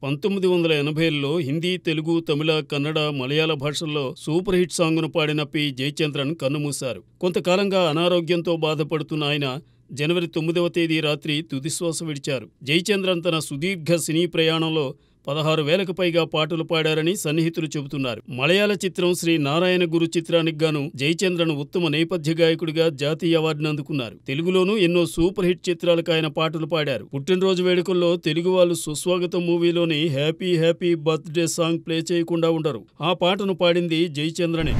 1980ల్లో హిందీ, తెలుగు, తమిళ, కన్నడ, మలయాళ భాషల్లో super hit సాంగ్ను పాడిన P. Jayachandran కన్నుమూశారు. కొంతకాలంగా అనారోగ్యంతో బాధపడుతున్న ఆయన జనవరి 9వ తేదీ రాత్రి తుదిశ్వాస విడిచారు. జయచంద్రన్ తన సుదీర్ఘ సినీ ప్రయాణంలో 16,000కు పైగా పాటలు పాడారని సన్నిహితులు చెబుతున్నారు. మలయాళ చిత్రం శ్రీ నారాయణ గురు చిత్రానికి గాను జయచంద్రన్ ఉత్తమ నేపథ్య గాయకుడిగా జాతీయ అవార్డును అందుకున్నారు. తెలుగులోనూ ఎన్నో సూపర్ హిట్ చిత్రాలకు ఆయన పాటలు పాడారు. పుట్టినరోజు వేడుకల్లో తెలుగు వాళ్ళు సుస్వాగతం మూవీలోని happy happy birthday song play చేయకుండా ఉండరు. ఆ పాటను పాడింది జయచంద్రనే.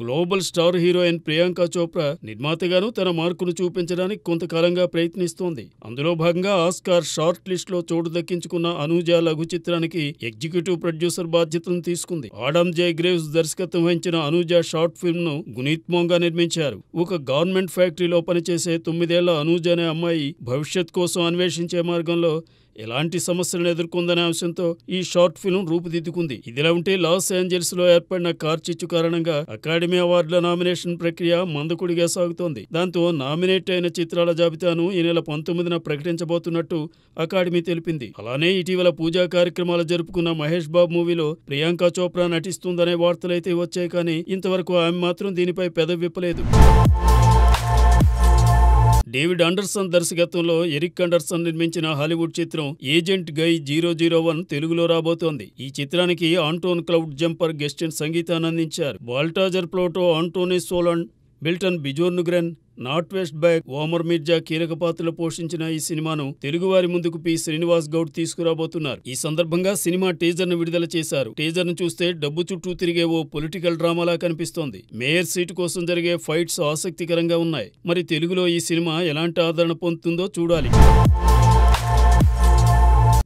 Global star heroine Priyanka Chopra నిర్మాతగాను తన మార్కును చూపించడానికి కొంతకాలంగా ప్రయత్నిస్తోంది. అందులో భాగంగా ఆస్కార్ షార్ట్ లిస్ట్ లో చోటు దక్కించుకున్న అనూజ లఘు చిత్రానికి ఎగ్జిక్యూటివ్ ప్రొడ్యూసర్ బాధ్యతలను తీసుకుంది. ఆడమ్ జే గ్రేవ్స్ దర్శకత్వం వహించిన అనూజ షార్ట్ ఫిల్మ్ ను గునీత్ మోంగా నిర్మించారు. ఒక గవర్నమెంట్ ఫ్యాక్టరీలో పనిచేసే 9 ఏళ్ల అనూజ అనే అమ్మాయి భవిష్యత్ కోసం అన్వేషించే మార్గంలో ఎలాంటి సమస్యలను ఎదుర్కొందనే అంశంతో ఈ షార్ట్ ఫిల్మ్ రూపుదిద్దుకుంది. ఇదిలా ఉంటే లాస్ ఏంజల్స్ లో ఏర్పడిన కార్చిచ్చు కారణంగా అకాడమీ అవార్డుల నామినేషన్ ప్రక్రియ మందకొడిగా సాగుతోంది. దాంతో నామినేట్ అయిన చిత్రాల జాబితాను ఈ నెల 19న ప్రకటించబోతున్నట్టు అకాడమీ తెలిపింది. అలానే ఇటీవల పూజా కార్యక్రమాలు జరుపుకున్న మహేష్ బాబు మూవీలో ప్రియాంక చోప్రా నటిస్తుందనే వార్తలైతే వచ్చాయి, కానీ ఇంతవరకు ఆమె మాత్రం దీనిపై పెదవి విప్పలేదు. డేవిడ్ అండర్సన్ దర్శకత్వంలో ఎరిక్ అండర్సన్ నిర్మించిన హాలీవుడ్ చిత్రం ఏజెంట్ గై 001 తెలుగులో రాబోతోంది. ఈ చిత్రానికి ఆంటోన్ క్లౌడ్ జంపర్ గెస్ట్ సంగీతాన్ని అందించారు. Baltazar Ploto, Antony Soland, Milton Bjorngren, నార్త్ వెస్ట్ బ్యాక్, ఓమర్ మిర్జా కీలక పాత్రలు పోషించిన ఈ సినిమాను తెలుగువారి ముందుకు పి. శ్రీనివాస్ గౌడ్ తీసుకురాబోతున్నారు. ఈ సందర్భంగా సినిమా టీజర్ ను విడుదల చేశారు. టీజర్ ను చూస్తే డబ్బు చుట్టూ తిరిగే ఓ పొలిటికల్ డ్రామాలా కనిపిస్తోంది. మేయర్ సీటు కోసం జరిగే ఫైట్స్ ఆసక్తికరంగా ఉన్నాయి. మరి తెలుగులో ఈ సినిమా ఎలాంటి ఆదరణ పొందుతుందో చూడాలి.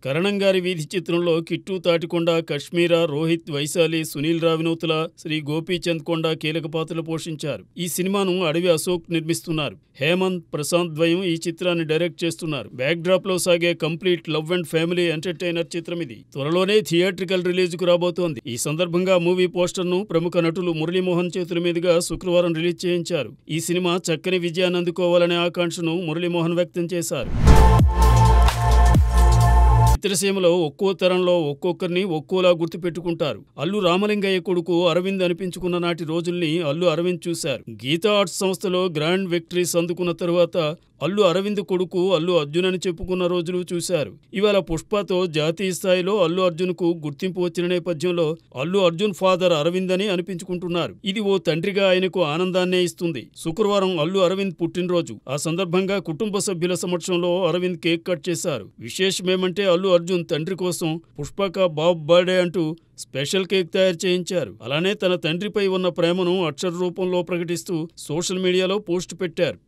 కరణం గారి వీధి చిత్రంలో కిట్టు తాటికొండ, కశ్మీరా, రోహిత్, వైశాలి, సునీల్ రావినోతుల, శ్రీ గోపీచంద్ కొండ కీలక పాత్రలు పోషించారు. ఈ సినిమాను అడవి అశోక్ నిర్మిస్తున్నారు. హేమంత్, ప్రశాంత్ ద్వయం ఈ చిత్రాన్ని డైరెక్ట్ చేస్తున్నారు. బ్యాక్ డ్రాప్ లో సాగే complete love and family entertainer చిత్రం ఇది. త్వరలోనే థియేట్రికల్ రిలీజ్ కు రాబోతోంది. ఈ సందర్భంగా మూవీ పోస్టర్ ను ప్రముఖ నటులు మురళీమోహన్ చేతుల మీదుగా శుక్రవారం రిలీజ్ చేయించారు. ఈ సినిమా చక్కని విజయాన్ని అందుకోవాలనే ఆకాంక్షను మురళీమోహన్ వ్యక్తం చేశారు. చిత్రసీమలో ఒక్కో తరంలో ఒక్కొక్కరిని ఒక్కోలా గుర్తుపెట్టుకుంటారు. అల్లు రామలింగయ్య కొడుకు అరవింద్ అనిపించుకున్న నాటి రోజుల్ని అల్లు అరవింద్ చూశారు. గీతా ఆర్ట్స్ సంస్థలో గ్రాండ్ విక్టరీస్ అందుకున్న తరువాత అల్లు అరవింద్ కొడుకు అల్లు అర్జున్ అని చెప్పుకున్న రోజులు చూశారు. ఇవాళ పుష్పతో జాతీయ స్థాయిలో అల్లు అర్జున్ కు గుర్తింపు వచ్చిన నేపథ్యంలో అల్లు అర్జున్ ఫాదర్ అరవింద్ అని అనిపించుకుంటున్నారు. ఇది ఓ తండ్రిగా ఆయనకు ఆనందాన్నే ఇస్తుంది. శుక్రవారం అల్లు అరవింద్ పుట్టినరోజు. ఆ సందర్భంగా కుటుంబ సభ్యుల సమక్షంలో అరవింద్ కేక్ కట్ చేశారు. విశేషమేమంటే అల్లు అర్జున్ తండ్రి కోసం పుష్పక బాబ్ బర్త్డే అంటూ స్పెషల్ కేక్ తయారు చేయించారు. అలానే తన తండ్రిపై ఉన్న ప్రేమను అక్షర రూపంలో ప్రకటిస్తూ సోషల్ మీడియాలో పోస్ట్ పెట్టారు.